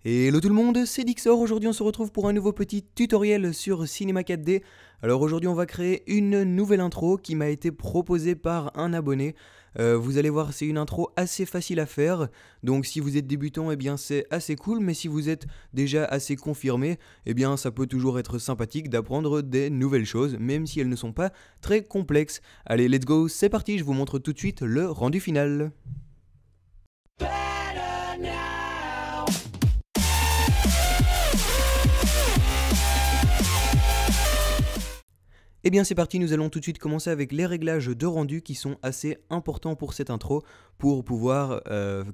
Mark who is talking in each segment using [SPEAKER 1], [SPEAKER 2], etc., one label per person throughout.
[SPEAKER 1] Hello tout le monde, c'est Dixor. Aujourd'hui on se retrouve pour un nouveau petit tutoriel sur Cinema 4D. Alors aujourd'hui on va créer une nouvelle intro qui m'a été proposée par un abonné. Vous allez voir, c'est une intro assez facile à faire. Donc si vous êtes débutant, eh bien c'est assez cool. Mais si vous êtes déjà assez confirmé, eh bien ça peut toujours être sympathique d'apprendre des nouvelles choses, même si elles ne sont pas très complexes. Allez, let's go, c'est parti, je vous montre tout de suite le rendu final. Et bien c'est parti, nous allons tout de suite commencer avec les réglages de rendu qui sont assez importants pour cette intro pour pouvoir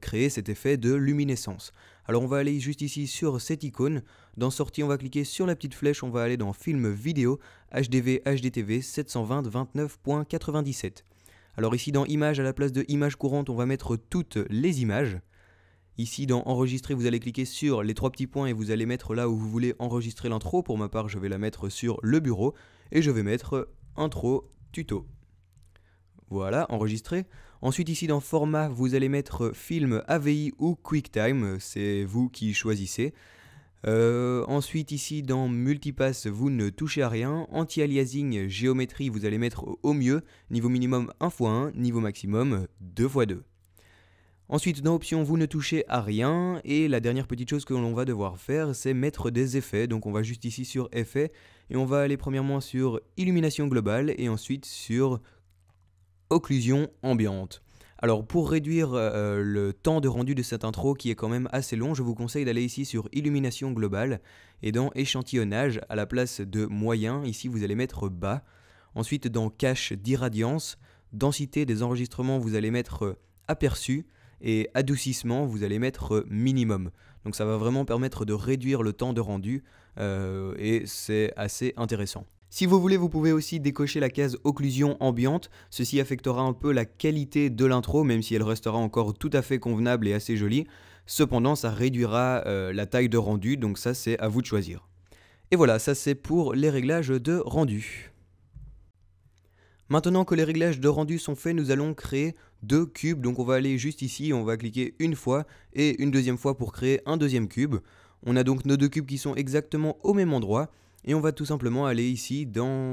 [SPEAKER 1] créer cet effet de luminescence. Alors on va aller juste ici sur cette icône, dans sortie on va cliquer sur la petite flèche, on va aller dans film vidéo, HDV, HDTV 720 29.97. Alors ici dans images, à la place de images courantes, on va mettre toutes les images. Ici dans enregistrer, vous allez cliquer sur les trois petits points et vous allez mettre là où vous voulez enregistrer l'intro. Pour ma part, je vais la mettre sur le bureau et je vais mettre intro tuto. Voilà, enregistré. Ensuite ici dans format, vous allez mettre film AVI ou QuickTime, c'est vous qui choisissez. Ensuite ici dans multipass, vous ne touchez à rien. Anti-aliasing, géométrie, vous allez mettre au mieux. Niveau minimum 1x1, niveau maximum 2x2. Ensuite, dans Options, vous ne touchez à rien. Et la dernière petite chose que l'on va devoir faire, c'est mettre des effets. Donc on va juste ici sur Effets. Et on va aller premièrement sur Illumination globale et ensuite sur Occlusion ambiante. Alors pour réduire le temps de rendu de cette intro qui est quand même assez long, je vous conseille d'aller ici sur Illumination globale. Et dans Échantillonnage, à la place de moyen, ici vous allez mettre bas. Ensuite dans Cache d'irradiance, densité des enregistrements, vous allez mettre aperçu. Et adoucissement, vous allez mettre minimum. Donc ça va vraiment permettre de réduire le temps de rendu et c'est assez intéressant. Si vous voulez, vous pouvez aussi décocher la case occlusion ambiante. Ceci affectera un peu la qualité de l'intro, même si elle restera encore tout à fait convenable et assez jolie. Cependant, ça réduira la taille de rendu, donc ça c'est à vous de choisir. Et voilà, ça c'est pour les réglages de rendu. Maintenant que les réglages de rendu sont faits, nous allons créer deux cubes. Donc on va aller juste ici, on va cliquer une fois et une deuxième fois pour créer un deuxième cube. On a donc nos deux cubes qui sont exactement au même endroit. Et on va tout simplement aller ici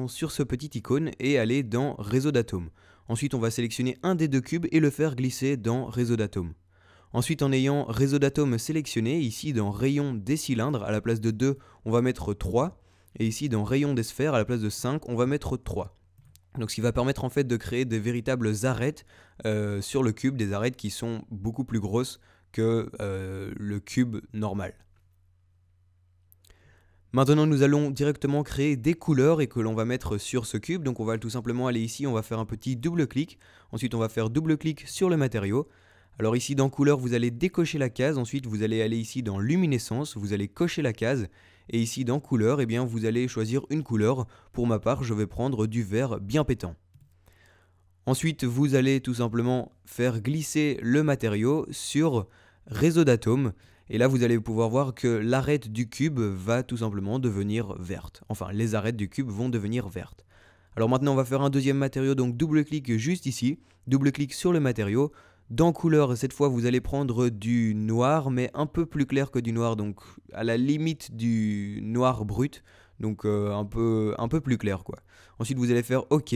[SPEAKER 1] sur ce petit icône et aller dans réseau d'atomes. Ensuite on va sélectionner un des deux cubes et le faire glisser dans réseau d'atomes. Ensuite en ayant réseau d'atomes sélectionné, ici dans rayon des cylindres, à la place de 2, on va mettre 3. Et ici dans rayon des sphères, à la place de 5, on va mettre 3. Donc ce qui va permettre en fait de créer des véritables arêtes sur le cube, des arêtes qui sont beaucoup plus grosses que le cube normal. Maintenant nous allons directement créer des couleurs et que l'on va mettre sur ce cube. Donc on va tout simplement aller ici, on va faire un petit double clic. Ensuite on va faire double clic sur le matériau. Alors ici dans couleur vous allez décocher la case, ensuite vous allez aller ici dans luminescence, vous allez cocher la case. Et ici dans couleur, eh bien, vous allez choisir une couleur. Pour ma part, je vais prendre du vert bien pétant. Ensuite, vous allez tout simplement faire glisser le matériau sur réseau d'atomes. Et là, vous allez pouvoir voir que l'arête du cube va tout simplement devenir verte. Enfin, les arêtes du cube vont devenir vertes. Alors maintenant, on va faire un deuxième matériau. Donc double-clic juste ici. Double-clic sur le matériau. Dans couleur, cette fois, vous allez prendre du noir, mais un peu plus clair que du noir, donc à la limite du noir brut, donc un peu plus clair, quoi. Ensuite, vous allez faire OK.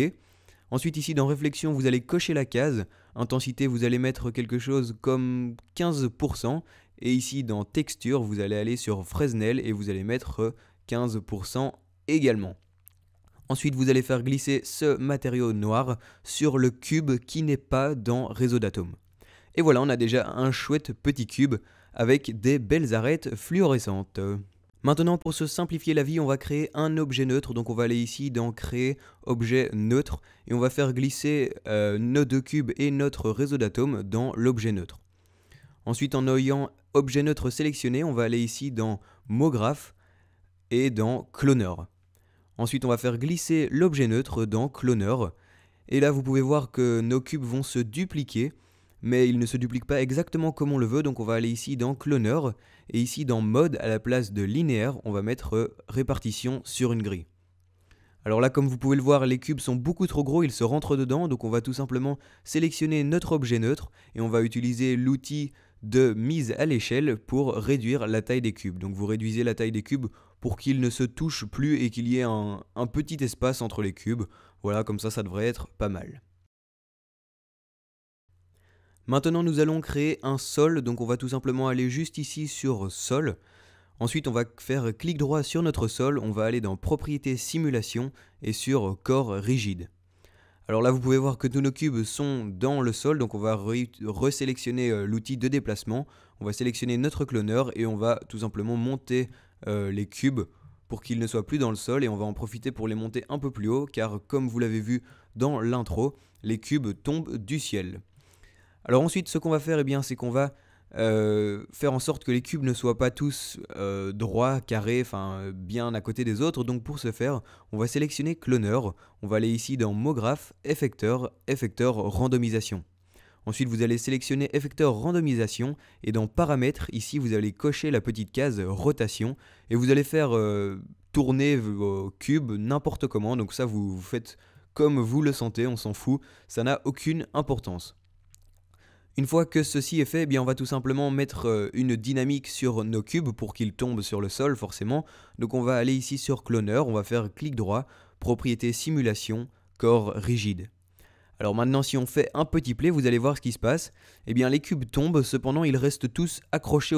[SPEAKER 1] Ensuite, ici, dans réflexion, vous allez cocher la case. Intensité, vous allez mettre quelque chose comme 15%. Et ici, dans texture, vous allez aller sur Fresnel et vous allez mettre 15% également. Ensuite, vous allez faire glisser ce matériau noir sur le cube qui n'est pas dans réseau d'atomes. Et voilà, on a déjà un chouette petit cube avec des belles arêtes fluorescentes. Maintenant, pour se simplifier la vie, on va créer un objet neutre. Donc on va aller ici dans Créer objet neutre et on va faire glisser nos deux cubes et notre réseau d'atomes dans l'objet neutre. Ensuite, en ayant objet neutre sélectionné, on va aller ici dans Mot-graphe et dans Cloneur. Ensuite, on va faire glisser l'objet neutre dans Cloneur. Et là, vous pouvez voir que nos cubes vont se dupliquer, mais ils ne se dupliquent pas exactement comme on le veut. Donc, on va aller ici dans Cloneur. Et ici, dans Mode, à la place de linéaire, on va mettre répartition sur une grille. Alors là, comme vous pouvez le voir, les cubes sont beaucoup trop gros, ils se rentrent dedans. Donc, on va tout simplement sélectionner notre objet neutre. Et on va utiliser l'outil de mise à l'échelle pour réduire la taille des cubes. Donc vous réduisez la taille des cubes pour qu'ils ne se touchent plus et qu'il y ait un petit espace entre les cubes. Voilà, comme ça devrait être pas mal. Maintenant nous allons créer un sol, donc on va tout simplement aller juste ici sur sol. Ensuite on va faire clic droit sur notre sol, on va aller dans propriétés simulation et sur corps rigide. Alors là vous pouvez voir que tous nos cubes sont dans le sol, donc on va resélectionner l'outil de déplacement, on va sélectionner notre cloneur et on va tout simplement monter les cubes pour qu'ils ne soient plus dans le sol et on va en profiter pour les monter un peu plus haut car comme vous l'avez vu dans l'intro, les cubes tombent du ciel. Alors ensuite, ce qu'on va faire, c'est qu'on va faire en sorte que les cubes ne soient pas tous droits, carrés, bien à côté des autres. Donc pour ce faire, on va sélectionner cloneur. On va aller ici dans mot graphe, effecteur, randomisation. Ensuite, vous allez sélectionner effecteur randomisation et dans paramètres, ici, vous allez cocher la petite case rotation et vous allez faire tourner vos cubes n'importe comment. Donc ça, vous faites comme vous le sentez, on s'en fout, ça n'a aucune importance. Une fois que ceci est fait, on va tout simplement mettre une dynamique sur nos cubes pour qu'ils tombent sur le sol forcément. Donc on va aller ici sur cloneur, on va faire clic droit, propriété simulation, corps rigide. Alors maintenant si on fait un petit play, vous allez voir ce qui se passe. Les cubes tombent, cependant ils restent tous accrochés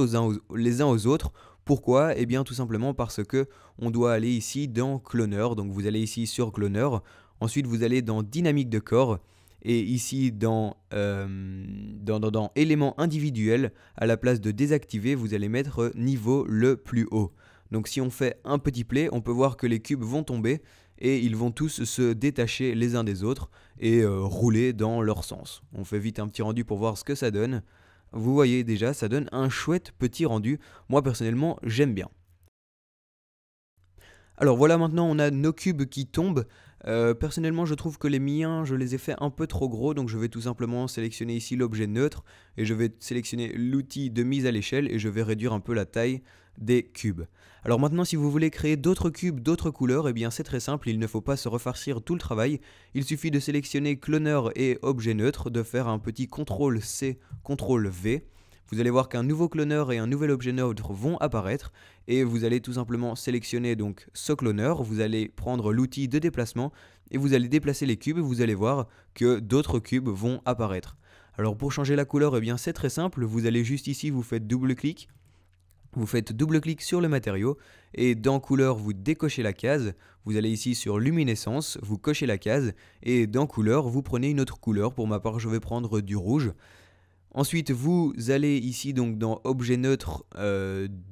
[SPEAKER 1] les uns aux autres. Pourquoi ? Tout simplement parce que on doit aller ici dans cloneur, donc vous allez ici sur cloneur, ensuite vous allez dans dynamique de corps. Et ici dans éléments individuels, à la place de désactiver, vous allez mettre niveau le plus haut. Donc si on fait un petit play, on peut voir que les cubes vont tomber et ils vont tous se détacher les uns des autres et rouler dans leur sens. On fait vite un petit rendu pour voir ce que ça donne. Vous voyez déjà, ça donne un chouette petit rendu. Moi personnellement, j'aime bien. Alors voilà, maintenant on a nos cubes qui tombent. Personnellement je trouve que les miens je les ai fait un peu trop gros, donc je vais tout simplement sélectionner ici l'objet neutre et je vais sélectionner l'outil de mise à l'échelle et je vais réduire un peu la taille des cubes. Alors maintenant si vous voulez créer d'autres cubes, d'autres couleurs, c'est très simple, il ne faut pas se refarcir tout le travail. Il suffit de sélectionner cloneur et objet neutre, de faire un petit CTRL C, CTRL V. Vous allez voir qu'un nouveau cloneur et un nouvel objet neutre vont apparaître et vous allez tout simplement sélectionner donc ce cloneur, vous allez prendre l'outil de déplacement et vous allez déplacer les cubes et vous allez voir que d'autres cubes vont apparaître. Alors pour changer la couleur, c'est très simple, vous allez juste ici, vous faites double-clic sur le matériau et dans couleur vous décochez la case, vous allez ici sur luminescence, vous cochez la case et dans couleur vous prenez une autre couleur, pour ma part je vais prendre du rouge. Ensuite, vous allez ici donc dans objet neutre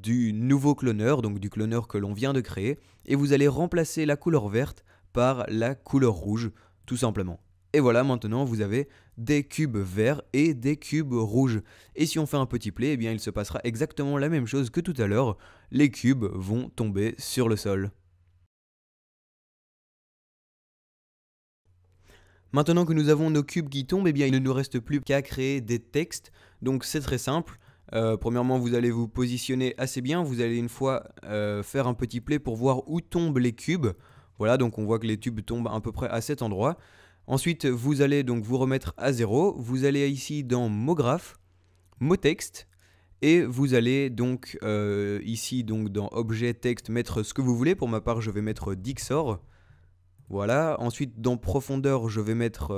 [SPEAKER 1] du nouveau cloneur, donc du cloneur que l'on vient de créer, et vous allez remplacer la couleur verte par la couleur rouge, tout simplement. Et voilà, maintenant vous avez des cubes verts et des cubes rouges. Et si on fait un petit play, il se passera exactement la même chose que tout à l'heure, les cubes vont tomber sur le sol. Maintenant que nous avons nos cubes qui tombent, il ne nous reste plus qu'à créer des textes. Donc c'est très simple. Premièrement, vous allez vous positionner assez bien. Vous allez une fois faire un petit play pour voir où tombent les cubes. Voilà, donc on voit que les cubes tombent à peu près à cet endroit. Ensuite, vous allez donc vous remettre à 0. Vous allez ici dans mot graphe, mot texte. Et vous allez donc ici donc dans objet texte mettre ce que vous voulez. Pour ma part, je vais mettre Dixor. Voilà, ensuite dans profondeur je vais mettre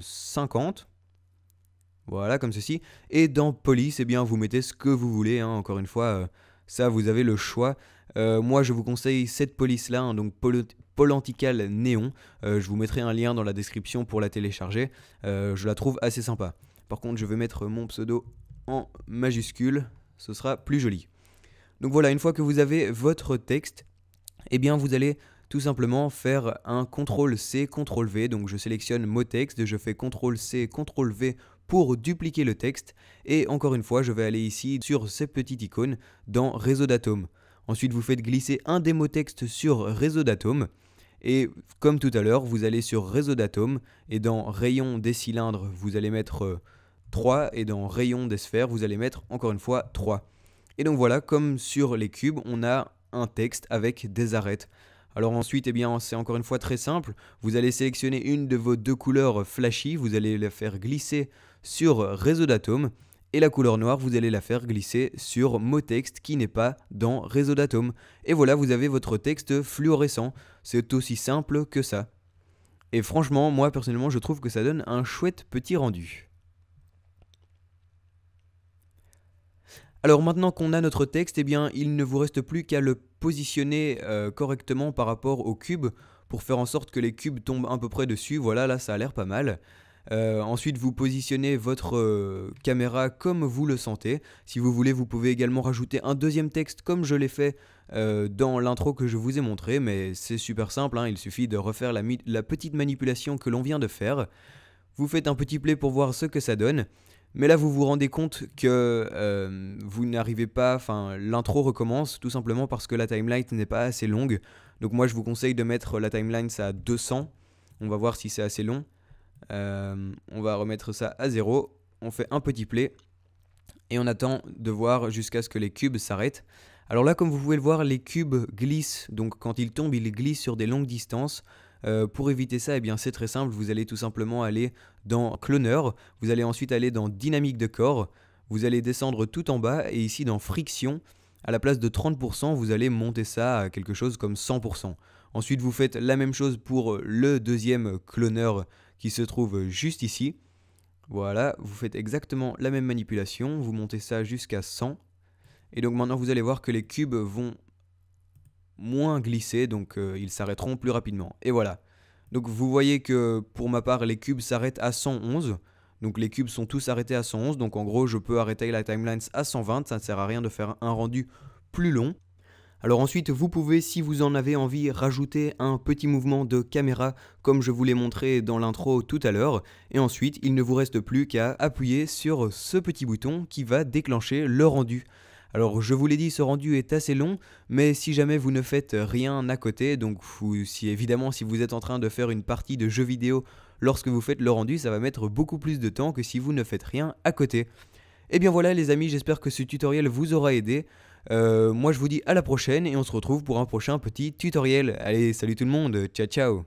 [SPEAKER 1] 50, voilà comme ceci, et dans police vous mettez ce que vous voulez, encore une fois, ça vous avez le choix. Moi je vous conseille cette police là, donc Polantical Néon, je vous mettrai un lien dans la description pour la télécharger, je la trouve assez sympa. Par contre je vais mettre mon pseudo en majuscule, ce sera plus joli. Donc voilà, une fois que vous avez votre texte, vous allez tout simplement faire un CTRL-C, CTRL-V, donc je sélectionne mot texte, je fais CTRL-C, CTRL-V pour dupliquer le texte, et encore une fois je vais aller ici sur ces petites icônes dans réseau d'atomes. Ensuite vous faites glisser un des mots texte sur réseau d'atomes, et comme tout à l'heure vous allez sur réseau d'atomes, et dans rayon des cylindres vous allez mettre 3, et dans rayon des sphères vous allez mettre encore une fois 3. Et donc voilà, comme sur les cubes, on a un texte avec des arêtes. Alors ensuite, c'est encore une fois très simple. Vous allez sélectionner une de vos deux couleurs flashy, vous allez la faire glisser sur réseau d'atomes Et la couleur noire, vous allez la faire glisser sur mot texte qui n'est pas dans réseau d'atomes. Et voilà, vous avez votre texte fluorescent. C'est aussi simple que ça. Et franchement, moi personnellement, je trouve que ça donne un chouette petit rendu. Alors maintenant qu'on a notre texte, eh bien, il ne vous reste plus qu'à le positionner correctement par rapport au cube pour faire en sorte que les cubes tombent à peu près dessus. Voilà, là ça a l'air pas mal. Ensuite, vous positionnez votre caméra comme vous le sentez. Si vous voulez, vous pouvez également rajouter un deuxième texte comme je l'ai fait dans l'intro que je vous ai montré, mais c'est super simple, hein, il suffit de refaire la petite manipulation que l'on vient de faire. Vous faites un petit play pour voir ce que ça donne. Mais là, vous vous rendez compte que vous n'arrivez pas, enfin, l'intro recommence tout simplement parce que la timeline n'est pas assez longue. Donc moi, je vous conseille de mettre la timeline à 200. On va voir si c'est assez long. On va remettre ça à 0. On fait un petit play et on attend de voir jusqu'à ce que les cubes s'arrêtent. Alors là, comme vous pouvez le voir, les cubes glissent. Donc quand ils tombent, ils glissent sur des longues distances. Pour éviter ça, eh bien, c'est très simple, vous allez tout simplement aller dans Cloneur, vous allez ensuite aller dans Dynamique de corps, vous allez descendre tout en bas et ici dans Friction, à la place de 30%, vous allez monter ça à quelque chose comme 100%. Ensuite, vous faites la même chose pour le deuxième cloneur qui se trouve juste ici. Voilà, vous faites exactement la même manipulation, vous montez ça jusqu'à 100. Et donc maintenant, vous allez voir que les cubes vont moins glisser, donc ils s'arrêteront plus rapidement. Et voilà. Donc vous voyez que pour ma part, les cubes s'arrêtent à 111. Donc les cubes sont tous arrêtés à 111. Donc en gros, je peux arrêter la timeline à 120. Ça ne sert à rien de faire un rendu plus long. Alors ensuite, vous pouvez, si vous en avez envie, rajouter un petit mouvement de caméra comme je vous l'ai montré dans l'intro tout à l'heure. Et ensuite, il ne vous reste plus qu'à appuyer sur ce petit bouton qui va déclencher le rendu. Alors je vous l'ai dit, ce rendu est assez long, mais si jamais vous ne faites rien à côté, donc évidemment si vous êtes en train de faire une partie de jeu vidéo lorsque vous faites le rendu, ça va mettre beaucoup plus de temps que si vous ne faites rien à côté. Et bien voilà les amis, j'espère que ce tutoriel vous aura aidé. Moi je vous dis à la prochaine et on se retrouve pour un prochain petit tutoriel. Allez, salut tout le monde, ciao ciao.